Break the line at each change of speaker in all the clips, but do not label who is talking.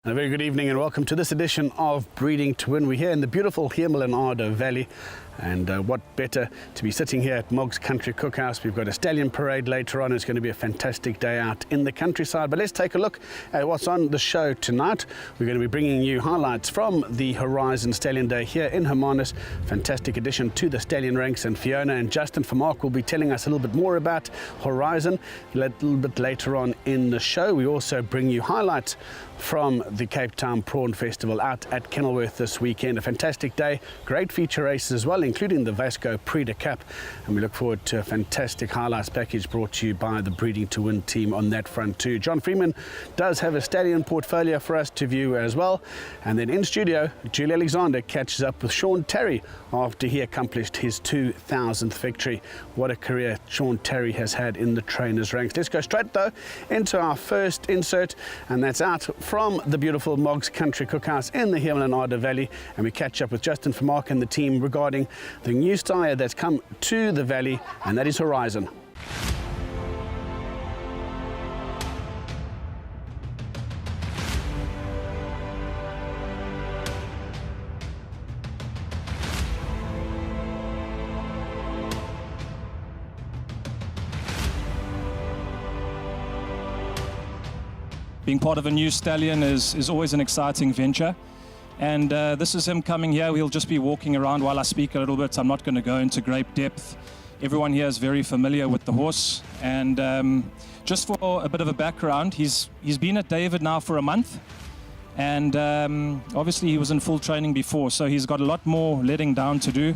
A very good evening and welcome to this edition of Breeding to Win. We're here in the beautiful Hemel Valley, and what better to be sitting here at Moggs Country Cookhouse. We've got a stallion parade later on. It's going to be a fantastic day out in the countryside, but let's take a look at what's on the show tonight. We're going to be bringing you highlights from the Horizon Stallion Day here in Hermanus. Fantastic addition to the stallion ranks, and Fiona and Justin from Mark will be telling us a little bit more about Horizon a little bit later on in the show. We also bring you highlights from the Cape Town Prawn Festival out at Kenilworth this weekend. A fantastic day, great feature races as well, including the Vasco Prix de Cap, and we look forward to a fantastic highlights package brought to you by the Breeding to Win team on that front too. John Freeman does have a stallion portfolio for us to view as well, and then in studio Julie Alexander catches up with Sean Terry after he accomplished his 2000th victory. What a career Sean Terry has had in the trainers ranks. Let's go straight though into our first insert, and that's out from the beautiful Moggs Country Cookhouse in the Hemel Valley, and we catch up with Justin from Mark and the team regarding the new stallion that's come to the valley, and that is Horizon.
Being part of a new stallion is always an exciting venture, and this is him coming here. He'll just be walking around while I speak a little bit. I'm not going to go into great depth. Everyone here is very familiar with the horse, and just for a bit of a background, he's been at David now for a month, and obviously he was in full training before, so he's got a lot more letting down to do,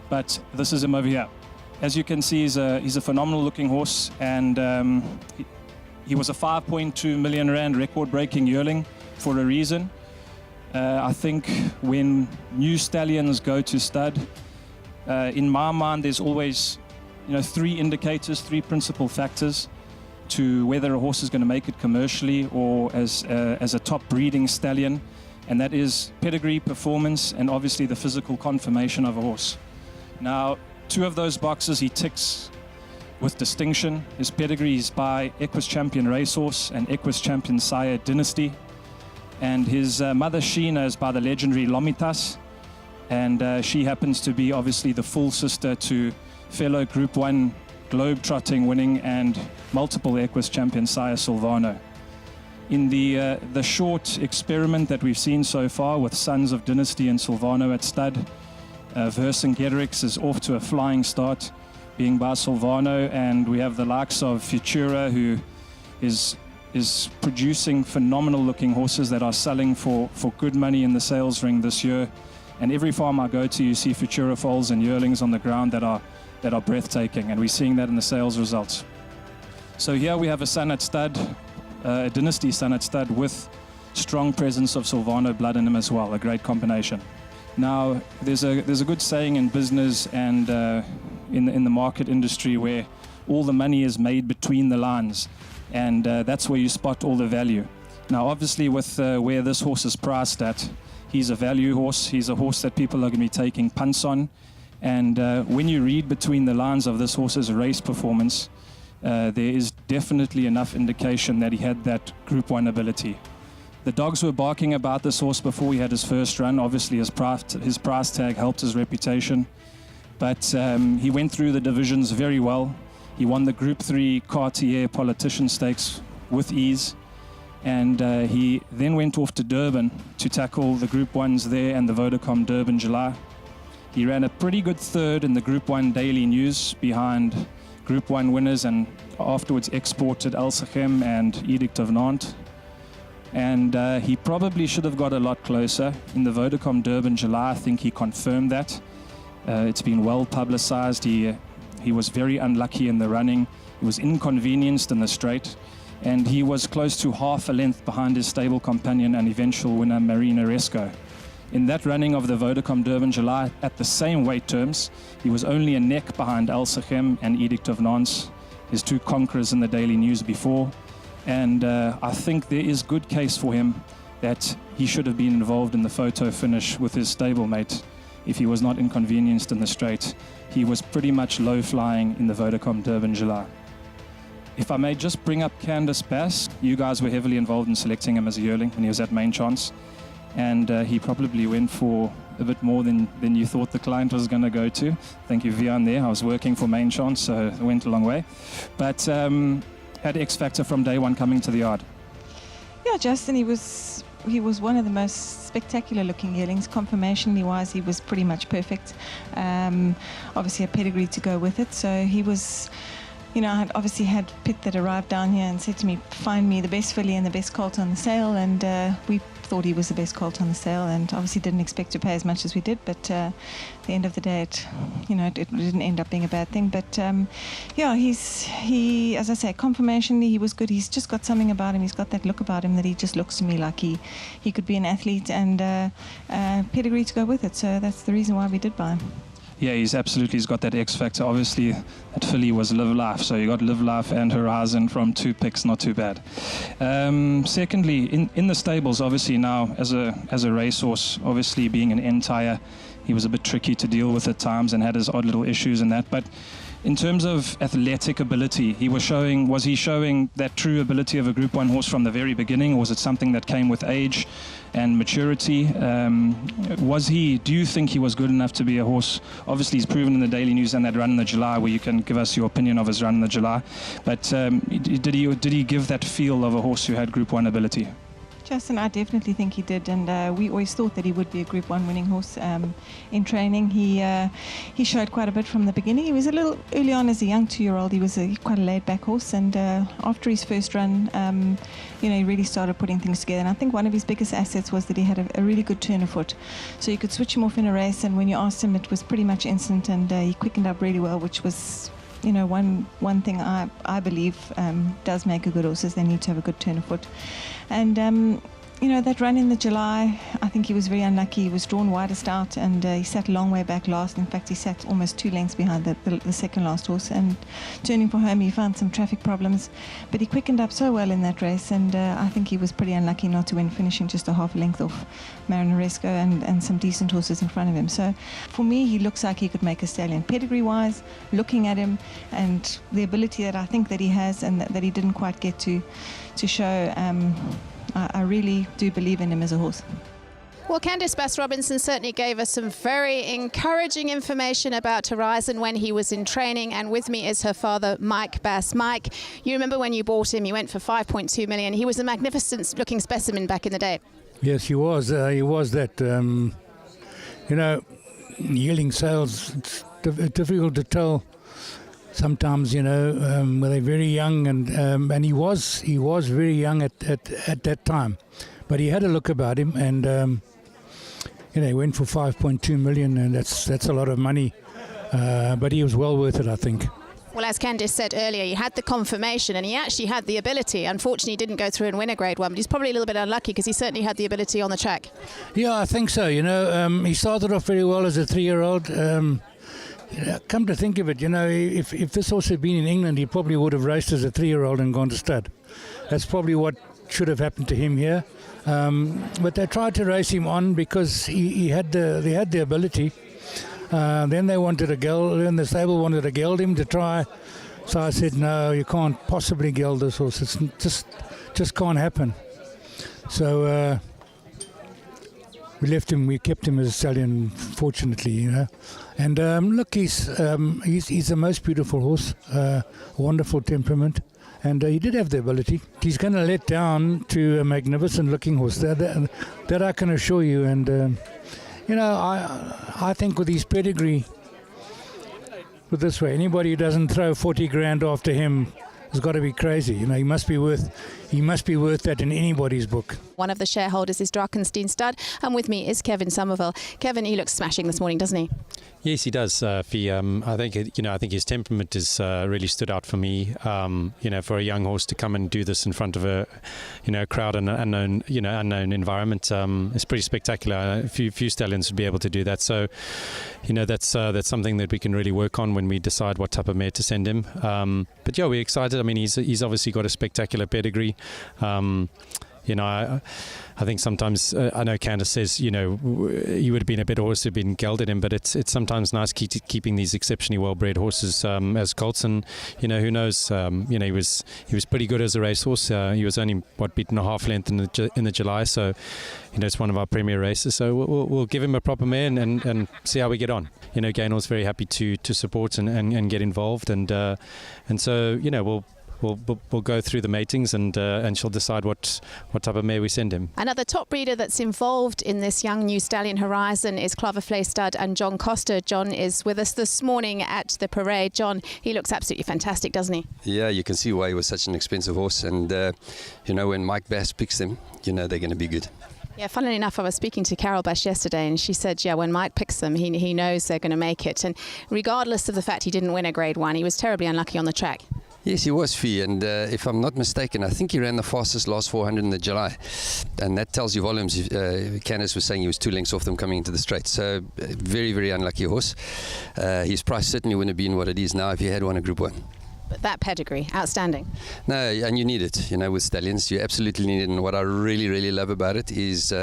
but this is him over here. As you can see, he's a phenomenal looking horse, and he was a 5.2 million rand record-breaking yearling for a reason. I think when new stallions go to stud, in my mind, there's always, three indicators, three principal factors to whether a horse is going to make it commercially or as a top breeding stallion, and that is pedigree, performance, and obviously the physical conformation of a horse. Now, two of those boxes he ticks with distinction. His pedigree is by Equus Champion Racehorse and Equus Champion Sire Dynasty, and his mother Sheena is by the legendary Lomitas, and she happens to be obviously the full sister to fellow Group 1 globe-trotting winning and multiple Equus Champion Sire Silvano. In the short experiment that we've seen so far with Sons of Dynasty and Silvano at stud, Vercingetorix is off to a flying start, being by Silvano, and we have the likes of Futura, who is producing phenomenal looking horses that are selling for good money in the sales ring this year. And every farm I go to, you see Futura foals and yearlings on the ground that are breathtaking, and we're seeing that in the sales results. So here we have a son at stud, a dynasty son at stud with strong presence of Silvano blood in him as well, a great combination. Now there's a good saying in business and in the market industry where all the money is made between the lines, and that's where you spot all the value. Now obviously with where this horse is priced at, he's a value horse. He's a horse that people are going to be taking punts on, and when you read between the lines of this horse's race performance, there is definitely enough indication that he had that Group 1 ability. The dogs were barking about this horse before he had his first run. Obviously his price tag helped his reputation, but he went through the divisions very well. He won the Group 3 Cartier Politician Stakes with ease, and he then went off to Durban to tackle the Group 1s there and the Vodacom Durban July. He ran a pretty good third in the Group 1 Daily News behind Group 1 winners, and afterwards exported El Sachem and Edict of Nantes. And he probably should have got a lot closer. In the Vodacom Durban July, I think he confirmed that. It's been well publicized. He was very unlucky in the running. He was inconvenienced in the straight, and he was close to half a length behind his stable companion and eventual winner Marina Resco. In that running of the Vodacom Durban July, at the same weight terms, he was only a neck behind El Sachem and Edict of Nantes, his two conquerors in the Daily News before. And I think there is good case for him that he should have been involved in the photo finish with his stablemate if he was not inconvenienced in the straight. He was pretty much low flying in the Vodacom Durban July. If I may just bring up Candice Bass, you guys were heavily involved in selecting him as a yearling when he was at Main Chance, and he probably went for a bit more than you thought the client was going to go to. Thank you, Vian, there. I was working for Main Chance, so it went a long way. But had X Factor from day one coming to the yard.
Yeah, Justin, he was one of the most spectacular looking yearlings. Conformationally wise, he was pretty much perfect. Obviously a pedigree to go with it, so he was, you know, I had obviously had Pitt that arrived down here and said to me, find me the best filly and the best colt on the sale, and we thought he was the best colt on the sale, and obviously didn't expect to pay as much as we did, but at the end of the day, it didn't end up being a bad thing. But yeah, he, as I say, conformationally he was good. He's just got something about him. He's got that look about him that he just looks to me like he could be an athlete, and pedigree to go with it. So that's the reason why we did buy him.
Yeah, he's got that X factor. Obviously, that filly was Live Life, so you got Live Life and Horizon from 2 picks, not too bad. Secondly, in the stables, obviously now as a racehorse, obviously being an end tire, he was a bit tricky to deal with at times and had his odd little issues and that. But in terms of athletic ability, was he showing that true ability of a Group 1 horse from the very beginning, or was it something that came with age and maturity? Do you think he was good enough to be a horse? Obviously, he's proven in the Daily News and that run in the July, where you can give us your opinion of his run in the July. But did he give that feel of a horse who had Group 1 ability?
Justin, I definitely think he did, and we always thought that he would be a Group 1 winning horse in training. He showed quite a bit from the beginning. He was a little early on as a young 2-year-old. He was quite a laid-back horse, and after his first run, he really started putting things together. And I think one of his biggest assets was that he had a really good turn of foot, so you could switch him off in a race, and when you asked him, it was pretty much instant, and he quickened up really well, which was, one thing I believe does make a good horse is they need to have a good turn of foot. And that run in the July, I think he was very unlucky. He was drawn widest out, and he sat a long way back last. In fact, he sat almost 2 lengths behind the second last horse, and turning for home he found some traffic problems, but he quickened up so well in that race, and I think he was pretty unlucky not to win, finishing just a half a length off Marinaresco and some decent horses in front of him. So for me, he looks like he could make a stallion pedigree wise, looking at him and the ability that I think that he has and that he didn't quite get to show. I really do believe in him as a horse.
Well, Candice Bass-Robinson certainly gave us some very encouraging information about Horizon when he was in training, and with me is her father, Mike Bass. Mike, you remember when you bought him, you went for 5.2 million. He was a magnificent looking specimen back in the day.
Yes, he was. He was that. Yearling sales, it's difficult to tell. Sometimes, when they're very young, and he was very young at that time, but he had a look about him, and he went for 5.2 million, and that's a lot of money, but he was well worth it, I think.
Well, as Candice said earlier, he had the confirmation and he actually had the ability. Unfortunately, he didn't go through and win a Grade 1, but he's probably a little bit unlucky because he certainly had the ability on the track. Yeah,
I think so. He started off very well as a 3-year-old. Come to think of it, if this horse had been in England, he probably would have raced as a 3-year-old and gone to stud. That's probably what should have happened to him here. But they tried to race him on because they had the ability. Then they wanted a geld, then the stable wanted to geld him to try. So I said, no, you can't possibly geld this horse. It's just can't happen. So we left him. We kept him as a stallion, fortunately, And look, he's the most beautiful horse, wonderful temperament, and he did have the ability. He's going to let down to a magnificent-looking horse. That I can assure you. And I think with his pedigree, put this way, anybody who doesn't throw 40 grand after him has got to be crazy. He must be worth that in anybody's book.
One of the shareholders is Drakenstein Stud, and with me is Kevin Somerville. Kevin, he looks smashing this morning, doesn't he?
Yes, he does, Fee. I think his temperament has really stood out for me. For a young horse to come and do this in front of a crowd and an unknown environment, it's pretty spectacular. A few stallions would be able to do that. So, that's something that we can really work on when we decide what type of mare to send him. But yeah, we're excited. I mean, he's obviously got a spectacular pedigree. I think sometimes I know Candace says you would have been a better horse who'd been gelded him, but it's sometimes nice keeping these exceptionally well-bred horses as colts, and who knows, he was pretty good as a racehorse. He was only beaten a half length in the July, so it's one of our premier races. So we'll give him a proper mare and see how we get on. Gaynell's very happy to support and get involved, and so we'll go through the matings and she'll decide what type of mare we send him.
Another top breeder that's involved in this young new stallion Horizon is Cloverflay stud and John Costa. John is with us this morning at the parade. John, he looks absolutely fantastic, doesn't he?
Yeah, you can see why he was such an expensive horse, and when Mike Bass picks them, they're going to be good.
Yeah, funnily enough, I was speaking to Carol Bash yesterday, and she said, when Mike picks them, he knows they're going to make it. And regardless of the fact he didn't win a Grade 1, he was terribly unlucky on the track.
Yes, he was, Fee, and if I'm not mistaken, I think he ran the fastest last 400 in the July, and that tells you volumes. Candace was saying he was 2 lengths off them coming into the straight, so very, very unlucky horse. His price certainly wouldn't have been what it is now if he had won a Group 1.
But that pedigree, outstanding.
No, and you need it, with stallions. You absolutely need it. And what I really, really love about it is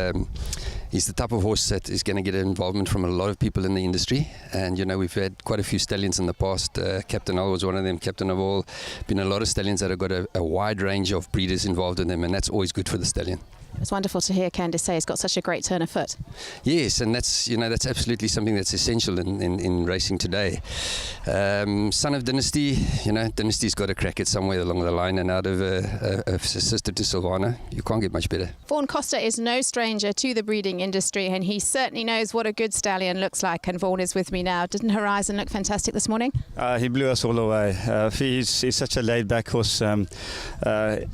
he's the type of horse that is going to get involvement from a lot of people in the industry. And, we've had quite a few stallions in the past. Captain Al was one of them, Captain of All. Been a lot of stallions that have got a wide range of breeders involved in them, and that's always good for the stallion.
It's wonderful to hear Candace say he's got such a great turn of foot.
Yes, and that's absolutely something that's essential in racing today. Son of Dynasty, Dynasty's got to crack it somewhere along the line, and out of a sister to Silvana, you can't get much better.
Vaughan Costa is no stranger to the breeding industry, and he certainly knows what a good stallion looks like, and Vaughan is with me now. Didn't Horizon look fantastic this morning?
He blew us all away. He's such a laid-back horse,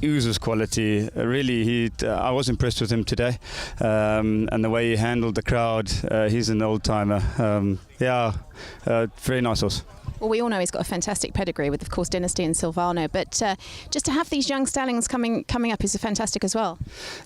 oozes quality. Really, I was impressed with him today, and the way he handled the crowd. He's an old-timer. Very nice horse.
Well, we all know he's got a fantastic pedigree with, of course, Dynasty and Silvano, but just to have these young stallions coming up is fantastic as well.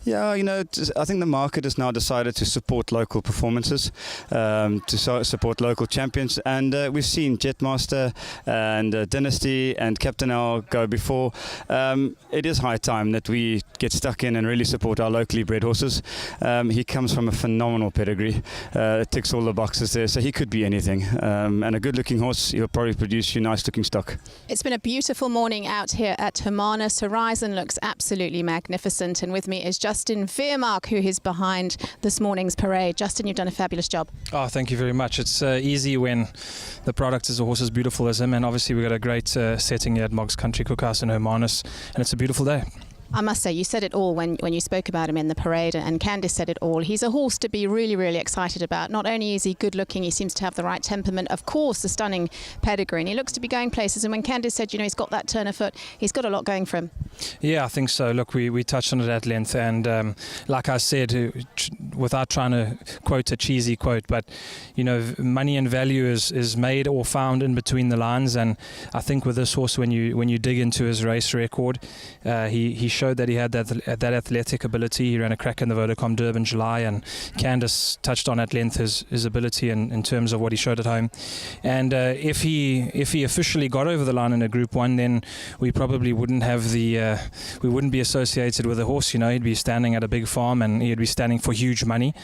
Yeah, I think the market has now decided to support local performances, to support local champions, and we've seen Jetmaster and Dynasty and Captain Al go before. It is high time that we get stuck in and really support our locally bred horses. He comes from a phenomenal pedigree. It ticks all the boxes there, so he could be anything. And a good-looking horse, he'll probably produce you nice-looking stock.
It's been a beautiful morning out here at Hermanus. Horizon looks absolutely magnificent, and with me is Justin Veermark, who is behind this morning's parade. Justin, you've done a fabulous job.
Oh, thank you very much. It's easy when the product is a horse as beautiful as him, and obviously we've got a great setting here at Moggs Country Cookhouse in Hermanus, and it's a beautiful day.
I must say, you said it all when you spoke about him in the parade, and Candace said it all. He's a horse to be really, really excited about. Not only is he good looking, he seems to have the right temperament, of course, a stunning pedigree, and he looks to be going places. And when Candace said, he's got that turn of foot, he's got a lot going for him. Yeah,
I think so. Look, we touched on it at length, and like I said, without trying to quote a cheesy quote, but money and value is made or found in between the lines. And I think with this horse, when you dig into his race record, he showed that he had that athletic ability. He ran a crack in the Vodacom Durban July, and Candace touched on at length his ability in terms of what he showed at home. And if he officially got over the line in a Group 1, then we probably wouldn't have we wouldn't be associated with the horse. He'd be standing at a big farm and he'd be standing for huge money.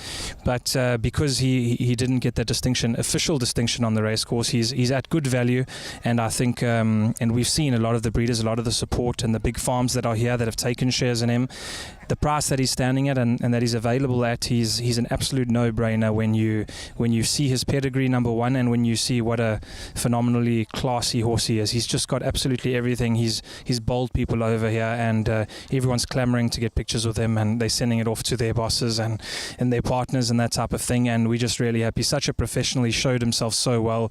But because he didn't get that official distinction on the race course, he's at good value. And I think and we've seen a lot of the breeders, a lot of the support and the big farms that are here that have taken shares in him. The price that he's standing at and that he's available at, he's an absolute no-brainer when you see his pedigree, number one, and when you see what a phenomenally classy horse he is. He's just got absolutely everything. He's bowled people over here, and everyone's clamoring to get pictures with him, and they're sending it off to their bosses and their partners and that type of thing. And we're just really happy. Such a professional. He showed himself so well.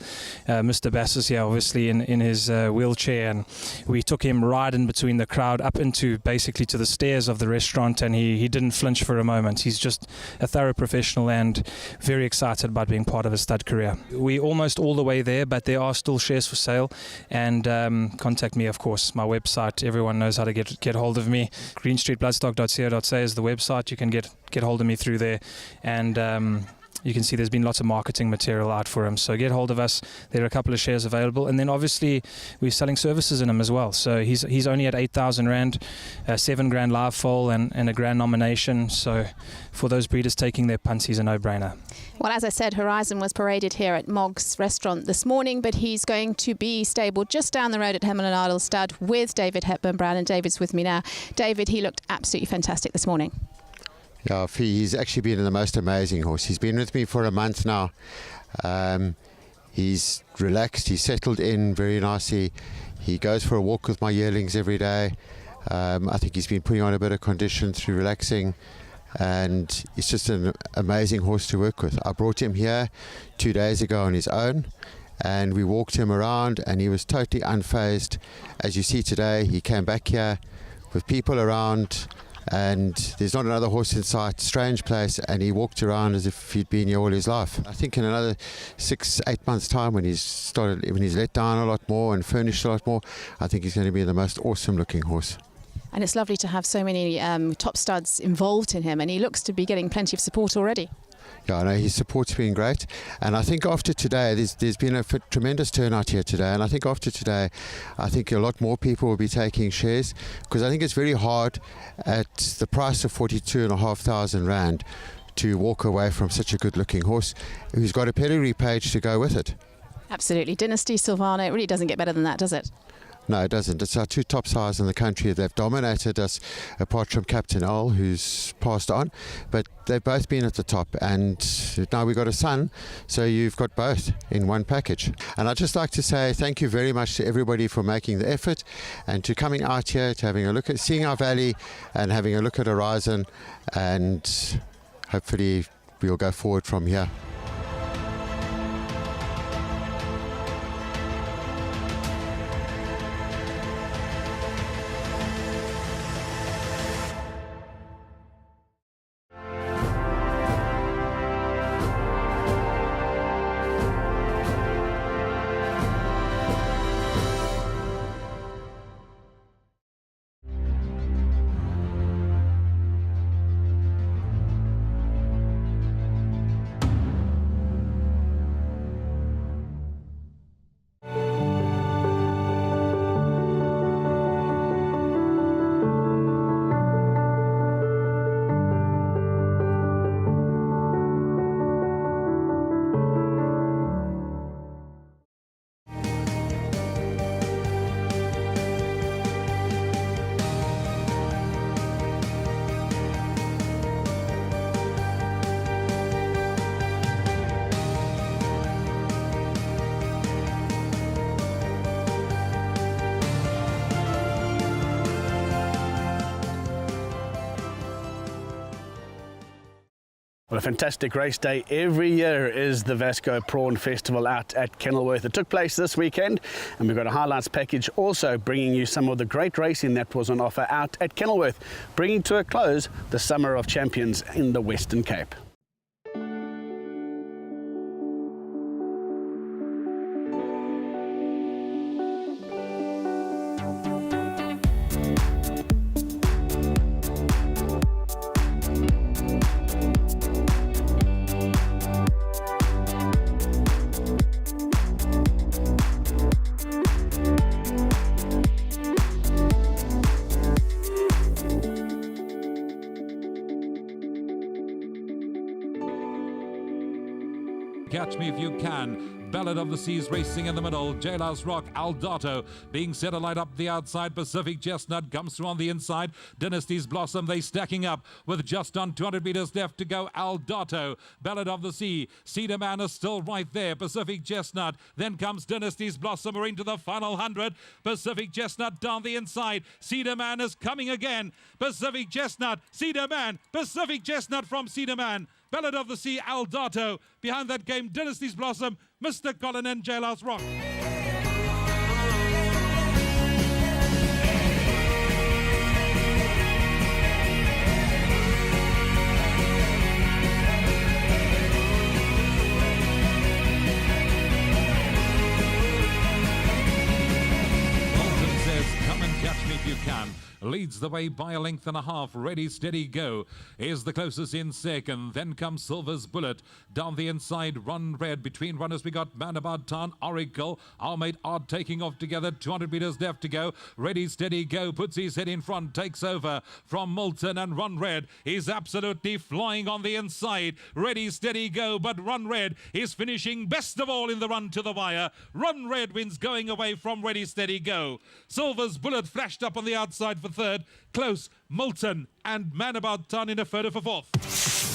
Mr. Bass is here, obviously, in his wheelchair, and we took him right in between the crowd up into basically to the stairs of the restaurant, and he didn't flinch for a moment. He's just a thorough professional and very excited about being part of his stud career. We're almost all the way there, but there are still shares for sale, and contact me, of course. My website, everyone knows how to get hold of me. greenstreetbloodstock.co.za is the website. You can get hold of me through there, and you can see there's been lots of marketing material out for him. So get hold of us. There are a couple of shares available. And then obviously we're selling services in him as well. So he's only at 8,000 Rand, 7 grand live foal and a grand nomination. So for those breeders taking their punts, he's a no-brainer.
Well, as I said, Horizon was paraded here at Mog's restaurant this morning, but he's going to be stabled just down the road at Hemmel and Idle Stud with David Hepburn Brown, and David's with me now. David, he looked absolutely fantastic this morning.
Yeah, he's actually been the most amazing horse. He's been with me for a month now. He's relaxed, he's settled in very nicely. He goes for a walk with my yearlings every day. I think he's been putting on a bit of condition through relaxing. And he's just an amazing horse to work with. I brought him here 2 days ago on his own, and we walked him around, and he was totally unfazed. As you see today, he came back here with people around, and there's not another horse in sight. Strange place, and he walked around as if he'd been here all his life. I think in another 6-8 months' time, when he's let down a lot more and furnished a lot more, I think he's going to be the most awesome-looking horse.
And it's lovely to have so many top studs involved in him, and he looks to be getting plenty of support already.
Yeah, I know his support's been great, and I think after today, there's been a tremendous turnout here today, and I think after today, I think a lot more people will be taking shares, because I think it's very hard at the price of 42,500 Rand to walk away from such a good-looking horse who's got a pedigree page to go with it.
Absolutely. Dynasty, Silvano, it really doesn't get better than that, does it?
No, it doesn't. It's our two top sires in the country. They've dominated us, apart from Captain Al, who's passed on. But they've both been at the top, and now we've got a son, so you've got both in one package. And I'd just like to say thank you very much to everybody for making the effort and to coming out here, to having a look at, seeing our valley and having a look at Horizon, and hopefully we'll go forward from here.
Well, a fantastic race day every year is the Vasco Prawn Festival out at Kenilworth. It took place this weekend, and we've got a highlights package also bringing you some of the great racing that was on offer out at Kenilworth, bringing to a close the Summer of Champions in the Western Cape.
Catch Me If You Can. Ballad of the Seas racing in the middle. Jailhouse Rock, Aldato being set alight up the outside. Pacific Chestnut comes through on the inside. Dynasty's Blossom, they stacking up with just on 200 meters left to go. Aldato, Ballad of the Sea. Cedar Man is still right there. Pacific Chestnut. Then comes Dynasty's Blossom. We're into the final 100. Pacific Chestnut down the inside. Cedar Man is coming again. Pacific Chestnut, Cedar Man, Pacific Chestnut from Cedar Man. Ballad of the Sea, Aldato. Behind that came Dynasty's Blossom, Mr. Colin and Jailhouse Rock. Bolton says, come and catch me if you can. Leads leads the way by a length and a half. Ready, Steady, Go is the closest in second. Then comes Silver's Bullet. Down the inside, Run Red. Between runners, we got Man About Town, Oracle, our mate Art taking off together. 200 metres left to go. Ready, Steady, Go puts his head in front, takes over from Moulton, and Run Red is absolutely flying on the inside. Ready, Steady, Go, but Run Red is finishing best of all in the run to the wire. Run Red wins going away from Ready, Steady, Go. Silver's Bullet flashed up on the outside for third. Close, Moulton and Man About Town in a photo for fourth.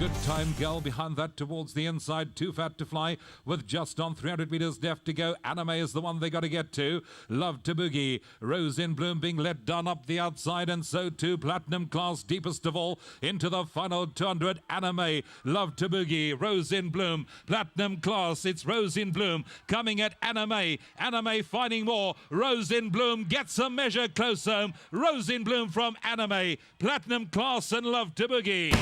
Good time, Gal, behind that towards the inside. Too Fat to Fly with just on 300 metres left to go. Anime is the one they got to get to. Love to Boogie. Rose in Bloom being let down up the outside, and so too Platinum Class, deepest of all, into the final 200. Anime, Love to Boogie, Rose in Bloom, Platinum Class. It's Rose in Bloom coming at Anime. Anime finding more. Rose in Bloom gets a measure close home. Rose in Bloom from Anime, Platinum Class, and Love to Boogie.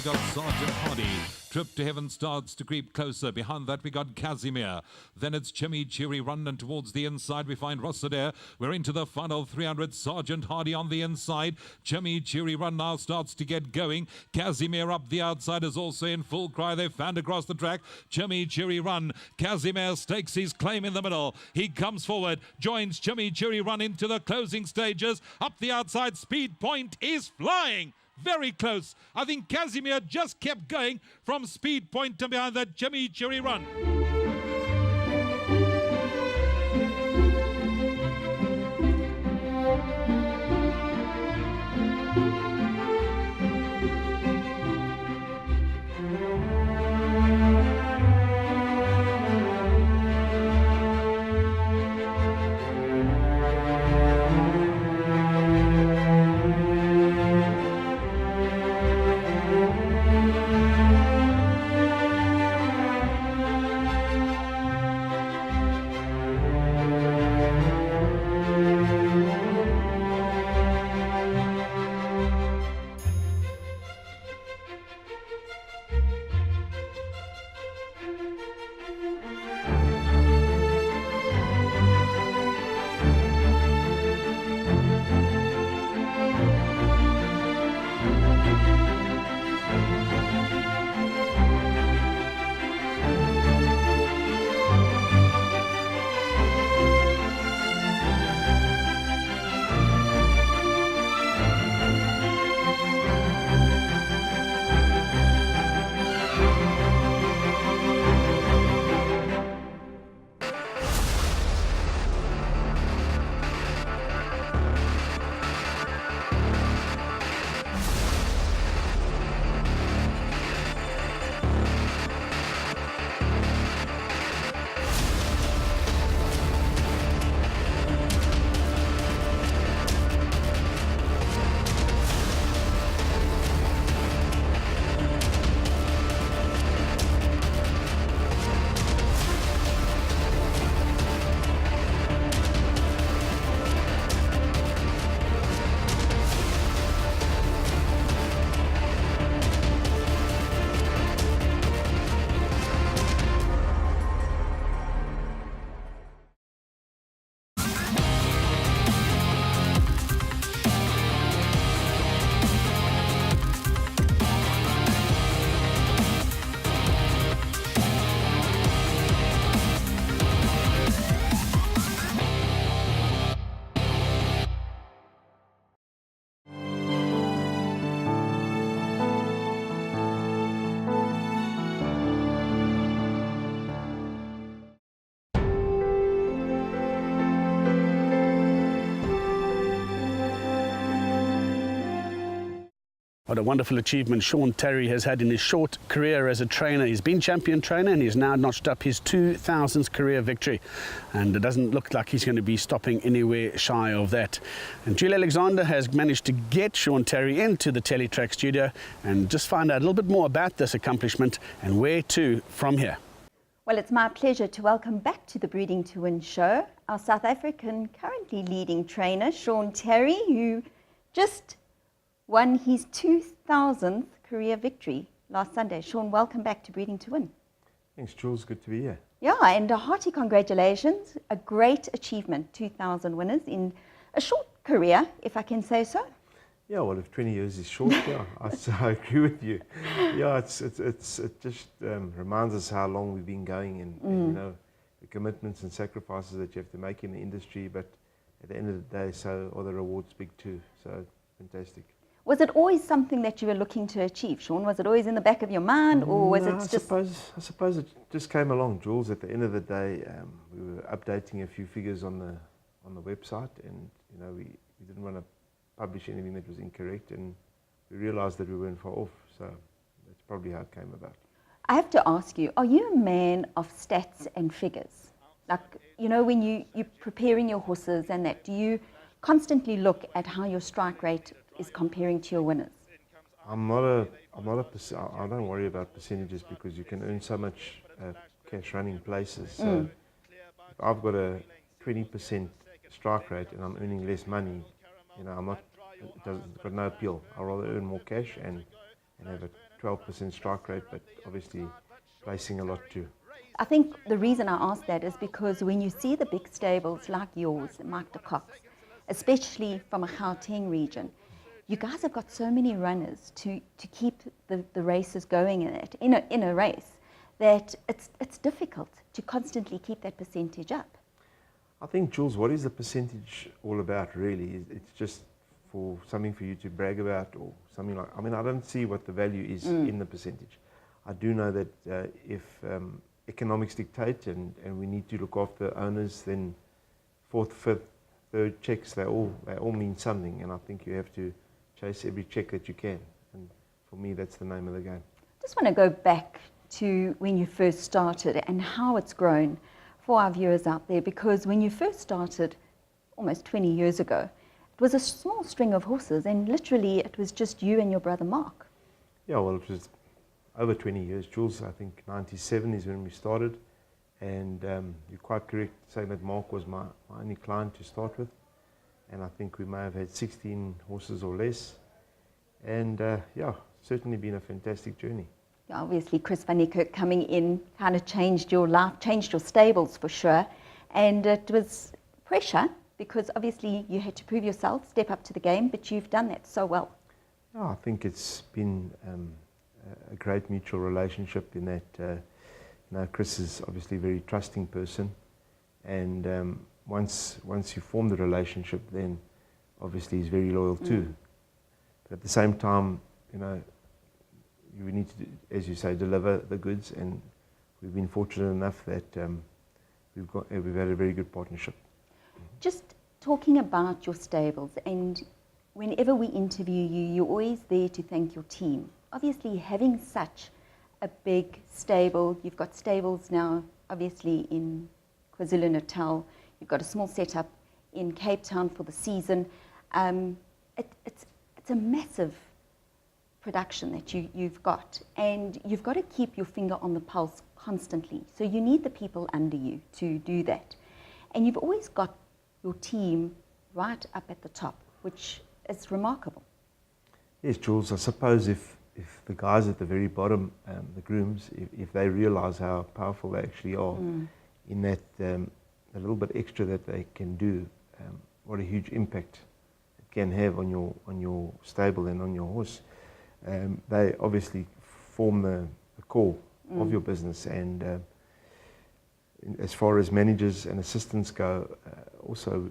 Got Sergeant Hardy. Trip to Heaven starts to creep closer. Behind that we got Casimir. Then it's Chimichurri Run, and towards the inside we find Rossadair. We're into the final 300. Sergeant Hardy on the inside. Chimichurri Run now starts to get going. Casimir up the outside is also in full cry. They've found across the track. Chimichurri Run. Casimir stakes his claim in the middle. He comes forward, joins Chimichurri Run into the closing stages. Up the outside, Speed Point is flying. Very close. I think Casimir just kept going from Speed Point to behind that Chimichurri Run.
What a wonderful achievement Sean Terry has had in his short career as a trainer. He's been champion trainer and he's now notched up his 2000th career victory. And it doesn't look like he's going to be stopping anywhere shy of that. And Julie Alexander has managed to get Sean Terry into the Teletrack studio and just find out a little bit more about this accomplishment and where to from here.
Well, it's my pleasure to welcome back to the Breeding to Win show our South African currently leading trainer, Sean Terry, who just won his 2000th career victory last Sunday. Sean, welcome back to Breeding to Win.
Thanks, Jules. Good to be here.
Yeah, and a hearty congratulations. A great achievement, 2,000 winners in a short career, if I can say so.
Yeah, well, if 20 years is short, yeah, I agree with you. Yeah, it just reminds us how long we've been going and you know, the commitments and sacrifices that you have to make in the industry, but at the end of the day, so are the rewards big too, so fantastic.
Was it always something that you were looking to achieve, Sean? Was it always in the back of your mind, or was it just...
I suppose it just came along, Jules. At the end of the day, we were updating a few figures on the website, and you know, we didn't want to publish anything that was incorrect, and we realized that we weren't far off, so that's probably how it came about.
I have to ask you, are you a man of stats and figures? Like, you know, when you're preparing your horses and that, do you constantly look at how your strike rate is comparing to your winners?
I don't worry about percentages because you can earn so much cash running places. So if I've got a 20% strike rate and I'm earning less money, you know, it's got no appeal. I'd rather earn more cash and have a 12% strike rate, but obviously placing a lot too.
I think the reason I ask that is because when you see the big stables like yours, Mike de Cox, especially from a Gauteng region, you guys have got so many runners to keep the races going in a race that it's difficult to constantly keep that percentage up.
I think, Jules, what is the percentage all about really? It's just for something for you to brag about or something like, I mean, I don't see what the value is in the percentage. I do know that if economics dictate and we need to look after owners, then fourth, fifth, third checks, they all mean something, and I think you have to chase every check that you can, and for me that's the name of the game.
I just want to go back to when you first started and how it's grown for our viewers out there, because when you first started almost 20 years ago, it was a small string of horses and literally it was just you and your brother Mark.
Yeah, well, it was over 20 years, Jules. I think 97 is when we started, and you're quite correct saying that Mark was my only client to start with, and I think we may have had 16 horses or less, and yeah, certainly been a fantastic journey.
Obviously, Chris van Niekerk coming in kind of changed your life, changed your stables for sure, and it was pressure because obviously you had to prove yourself, step up to the game, but you've done that so well.
Yeah, I think it's been a great mutual relationship in that you know, Chris is obviously a very trusting person, and once you form the relationship, then obviously he's very loyal too. But at the same time, you know, you need to, as you say, deliver the goods, and we've been fortunate enough that we've had a very good partnership.
Just talking about your stables, and whenever we interview you, you're always there to thank your team. Obviously, having such a big stable, you've got stables now, obviously in KwaZulu-Natal, you've got a small setup in Cape Town for the season. It's a massive production that you've got, and you've got to keep your finger on the pulse constantly. So you need the people under you to do that. And you've always got your team right up at the top, which is remarkable.
Yes, Jules, I suppose if the guys at the very bottom, the grooms, if they realize how powerful they actually are in that a little bit extra that they can do, what a huge impact it can have on your stable and on your horse. They obviously form the core of your business, and as far as managers and assistants go, also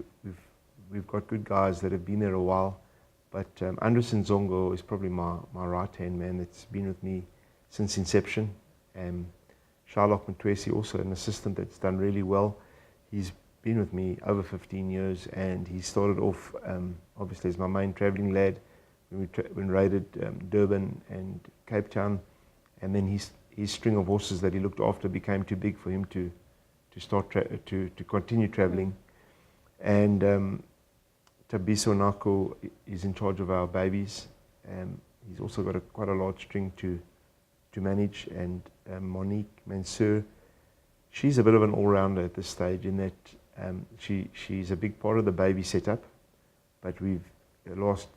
we've got good guys that have been there a while, but Anderson Zongo is probably my right-hand man that's been with me since inception. Sherlock Mtwesi, also an assistant that's done really well. He's been with me over 15 years, and he started off obviously as my main travelling lad when raided Durban and Cape Town, and then his string of horses that he looked after became too big for him to continue travelling. And Tabiso Nako is in charge of our babies. He's also got quite a large string to manage, and Monique Mansour, she's a bit of an all-rounder at this stage in that she's a big part of the baby setup, but the last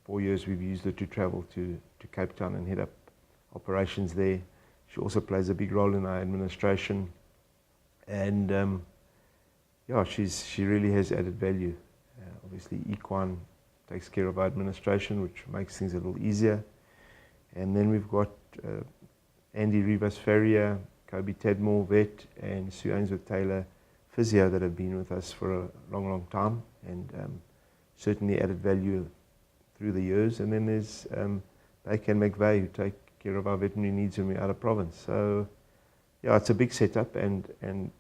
4 years we've used her to travel to Cape Town and head up operations there. She also plays a big role in our administration, and yeah, she really has added value. Obviously Equine takes care of our administration, which makes things a little easier. And then we've got Andy Rivas Ferrier, Kobe Tadmore Vet, and Sue Ainsworth Taylor Physio that have been with us for a long, long time, and certainly added value through the years. And then there's Baker and McVeigh, who take care of our veterinary needs when we're out of province. So yeah, it's a big setup, and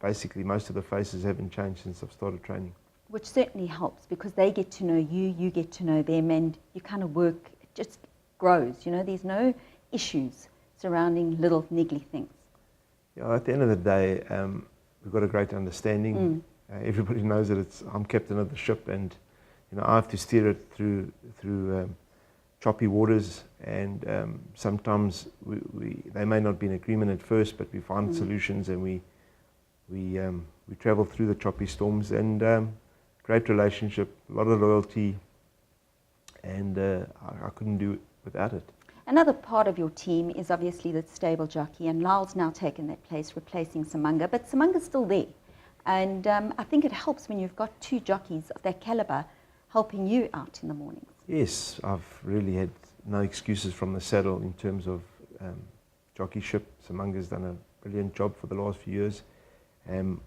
basically most of the faces haven't changed since I've started training.
Which certainly helps, because they get to know you, you get to know them, and you kind of work, it just grows, you know, there's no issues surrounding little niggly things.
Yeah, at the end of the day, we've got a great understanding. Everybody knows that I'm captain of the ship, and you know, I have to steer it through choppy waters, and sometimes they may not be in agreement at first, but we find solutions, and we travel through the choppy storms, and great relationship, a lot of loyalty, and I couldn't do it without it.
Another part of your team is obviously the stable jockey, and Lyle's now taken that place, replacing Samanga, but Samanga's still there. And I think it helps when you've got two jockeys of that caliber helping you out in the mornings.
Yes, I've really had no excuses from the saddle in terms of jockeyship. Samanga's done a brilliant job for the last few years.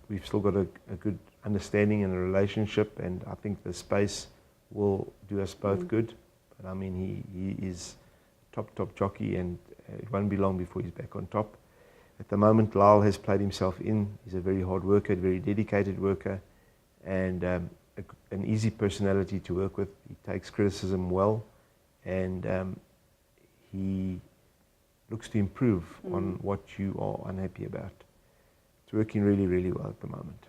We've still got a good understanding and a relationship, and I think the space will do us both good. But I mean, he is top jockey, and it won't be long before he's back on top. At the moment, Lyle has played himself in. He's a very hard worker, a very dedicated worker, and an easy personality to work with. He takes criticism well, and he looks to improve on what you are unhappy about. It's working really, really well at the moment.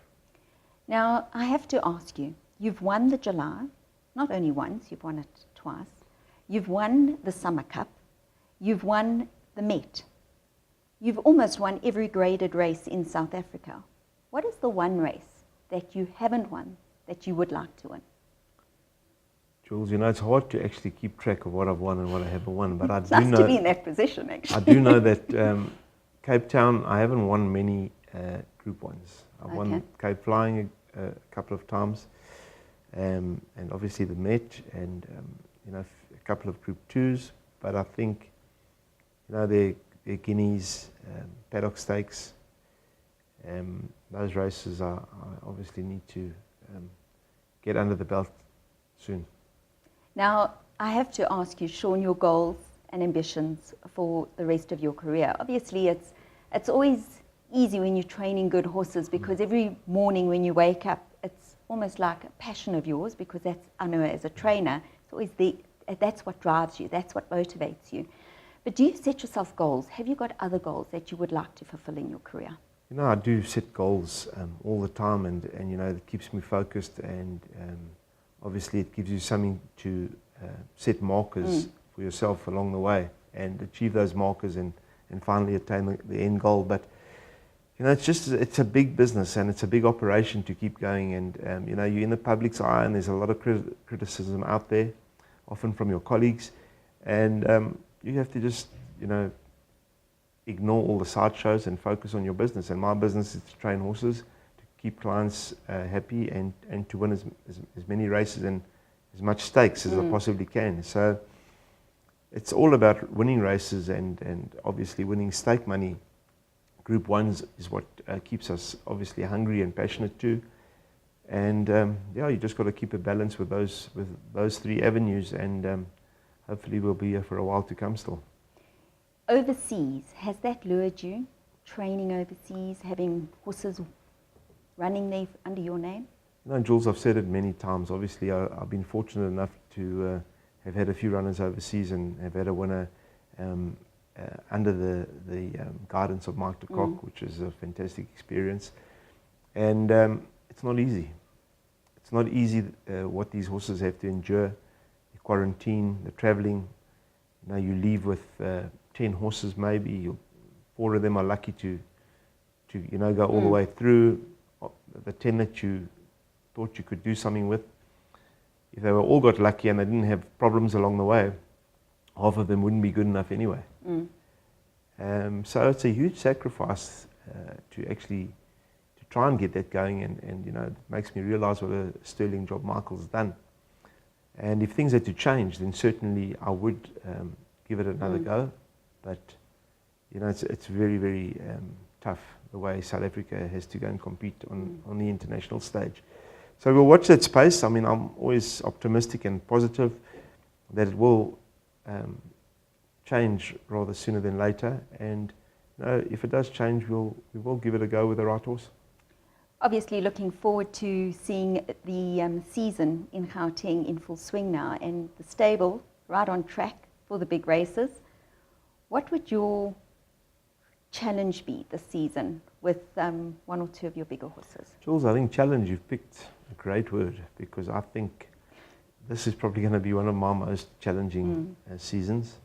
Now, I have to ask you, you've won the July, not only once, you've won it twice. You've won the Summer Cup. You've won the Met. You've almost won every graded race in South Africa. What is the one race that you haven't won that you would like to win?
Jules, you know, it's hard to actually keep track of what I've won and what I haven't won, but I
It's
do
nice
know
to be in that position, actually.
I do know that Cape Town, I haven't won many Group 1s. I've won Cape Flying a couple of times, and obviously the Met, and you know, a couple of Group 2s. But I think, you know, they're Guineas, Paddock Stakes. Those races I obviously need to get under the belt soon.
Now, I have to ask you, Sean, your goals and ambitions for the rest of your career. Obviously, it's always easy when you're training good horses, because every morning when you wake up, it's almost like a passion of yours, because that's, I know as a trainer, it's always that's what drives you, that's what motivates you. But do you set yourself goals? Have you got other goals that you would like to fulfill in your career?
You know, I do set goals all the time, and you know, it keeps me focused, and obviously it gives you something to set markers for yourself along the way, and achieve those markers, and finally attain the end goal. But you know, it's a big business, and it's a big operation to keep going, and you know, you're in the public's eye, and there's a lot of criticism out there, often from your colleagues, and you have to just, you know, ignore all the sideshows and focus on your business. And my business is to train horses, to keep clients happy, and to win as many races and as much stakes as I possibly can. So it's all about winning races, and obviously winning stake money. Group 1s is what keeps us obviously hungry and passionate too. And yeah, you just got to keep a balance with those three avenues, and hopefully we'll be here for a while to come still.
Overseas, has that lured you? Training overseas, having horses running there under your name?
You know, Jules, I've said it many times. Obviously, I've been fortunate enough to have had a few runners overseas and have had a winner under the guidance of Mike de Kock, which is a fantastic experience. And it's not easy. It's not easy what these horses have to endure. The quarantine, the travelling. You know, you leave with 10 horses maybe. 4 of them are lucky to go all the way through. The 10 that you thought you could do something with, if they were all got lucky and they didn't have problems along the way, half of them wouldn't be good enough anyway. So it's a huge sacrifice to try and get that going, and you know, it makes me realise what a sterling job Michael's done. And if things had to change, then certainly I would give it another go. But you know, it's very, very tough the way South Africa has to go and compete on the international stage. So we'll watch that space. I mean, I'm always optimistic and positive that it will change rather sooner than later. And you know, if it does change, we will give it a go with the right horse.
Obviously looking forward to seeing the season in Gauteng in full swing now, and the stable right on track for the big races. What would your challenge be this season with 1 or 2 of your bigger horses?
Jules, I think challenge, you've picked a great word, because I think this is probably going to be one of my most challenging seasons.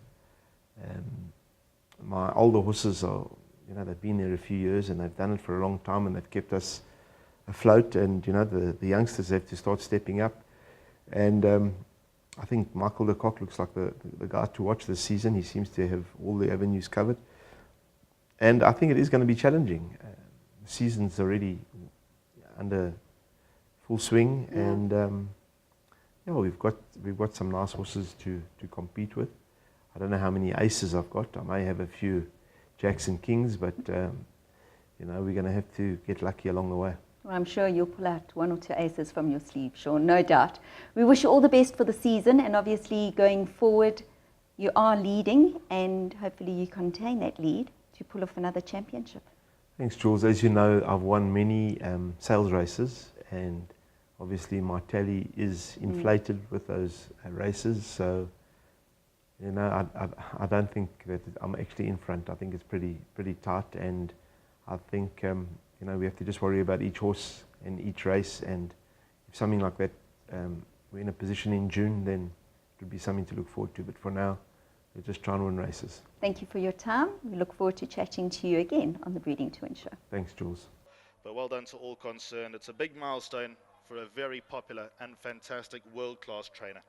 My older horses are, you know, they've been there a few years and they've done it for a long time and they've kept us afloat, and you know, the youngsters have to start stepping up. And I think Michael de Kock looks like the guy to watch this season. He seems to have all the avenues covered, and I think it is going to be challenging. The season's already under full swing, and yeah, we've got some nice horses to compete with. I don't know how many aces I've got. I may have a few Jackson Kings, but you know, we're going to have to get lucky along the way.
Well, I'm sure you'll pull out 1 or 2 aces from your sleeve, Sean, no doubt. We wish you all the best for the season, and obviously going forward, you are leading, and hopefully you contain that lead to pull off another championship.
Thanks, Jules. As you know, I've won many sales races, and obviously my tally is inflated with those races. So, you know, I don't think that I'm actually in front. I think it's pretty tight, and I think you know, we have to just worry about each horse and each race, and if something like that, we're in a position in June, then it would be something to look forward to. But for now, we're just trying to win races.
Thank you for your time. We look forward to chatting to you again on the Breeding to Win show.
Thanks, Jules.
But well done to all concerned. It's a big milestone for a very popular and fantastic world-class trainer.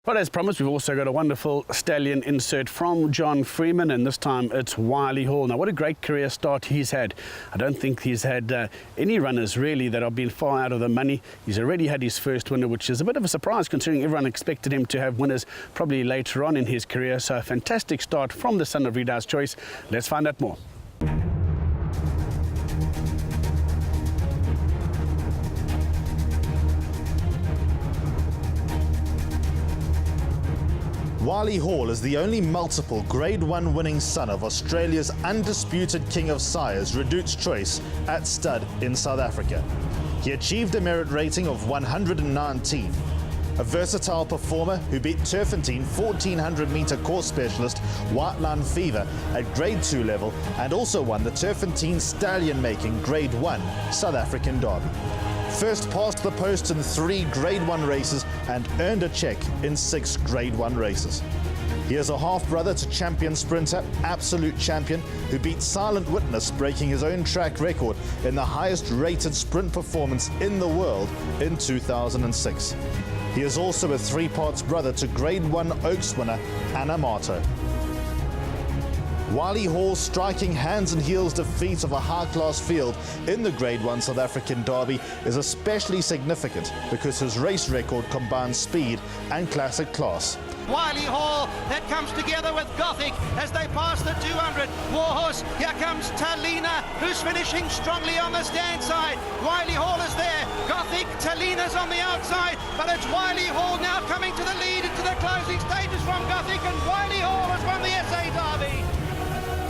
But as promised, we've also got a wonderful stallion insert from John Freeman, and this time it's Wiley Hall. Now, what a great career start he's had. I don't think he's had any runners really that have been far out of the money. He's already had his first winner, which is a bit of a surprise considering everyone expected him to have winners probably later on in his career. So a fantastic start from the son of Reader's Choice. Let's find out more.
Wiley Hall is the only multiple Grade 1 winning son of Australia's undisputed king of sires, Redute's Choice, at stud in South Africa. He achieved a merit rating of 119. A versatile performer who beat Turfentine 1400 meter course specialist White Line Fever at Grade 2 level, and also won the Turfentine stallion making Grade 1 South African Derby. First passed the post in 3 Grade 1 races and earned a check in 6 Grade 1 races. He is a half-brother to champion sprinter, Absolute Champion, who beat Silent Witness, breaking his own track record in the highest-rated sprint performance in the world in 2006. He is also a three-parts brother to Grade 1 Oaks winner, Anna Marto. Wiley Hall's striking hands and heels defeat of a high-class field in the Grade 1 South African Derby is especially significant because his race record combines speed and classic class.
Wiley Hall, that comes together with Gothic as they pass the 200. Warhorse, here comes Talina, who's finishing strongly on the stand side. Wiley Hall is there. Gothic, Talina's on the outside, but it's Wiley Hall now coming to the lead into the closing stages from Gothic, and Wiley Hall has won the SA Derby.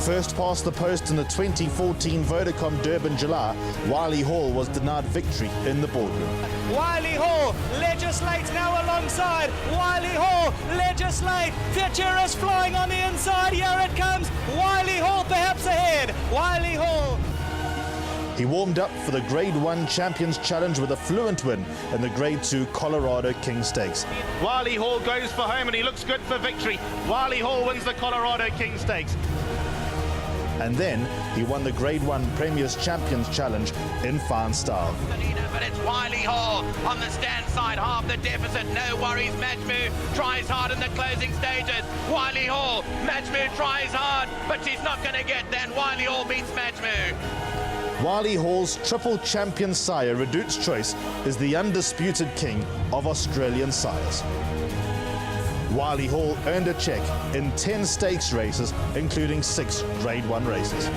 First past the post in the 2014 Vodacom Durban July, Wiley Hall was denied victory in the boardroom.
Wiley Hall legislates now alongside. Wiley Hall legislate. Futurist flying on the inside. Here it comes. Wiley Hall perhaps ahead. Wiley Hall.
He warmed up for the Grade 1 Champions Challenge with a fluent win in the Grade 2 Colorado King Stakes.
Wiley Hall goes for home and he looks good for victory. Wiley Hall wins the Colorado King Stakes.
And then he won the Grade 1 Premier's Champions Challenge in fine style.
But it's Wiley Hall on the stand side, half the deficit, no worries. Matchmoo tries hard in the closing stages. Wiley Hall, Matchmoo tries hard, but she's not going to get that. Wiley Hall beats Matchmoo.
Wiley Hall's triple champion sire, Redute's Choice, is the undisputed king of Australian sires. Wiley Hall earned a cheque in 10 stakes races, including 6 Grade 1 races.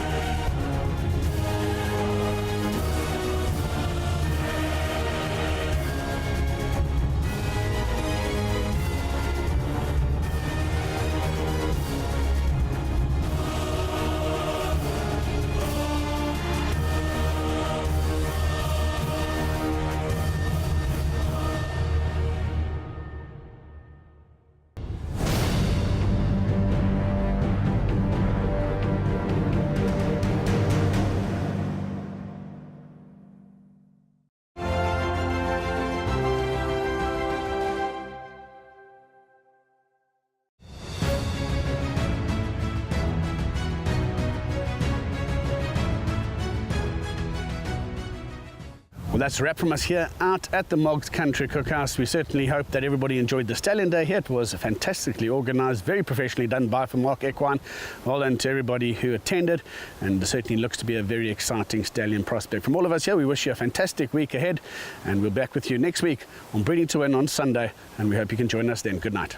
Well, that's a wrap from us here out at the Moggs Country Cookhouse. We certainly hope that everybody enjoyed the Stallion Day here. It was fantastically organised, very professionally done by Mark Equine. Well done to everybody who attended, and it certainly looks to be a very exciting stallion prospect. From all of us here, we wish you a fantastic week ahead, and we'll be back with you next week on Breeding to Win on Sunday, and we hope you can join us then. Good night.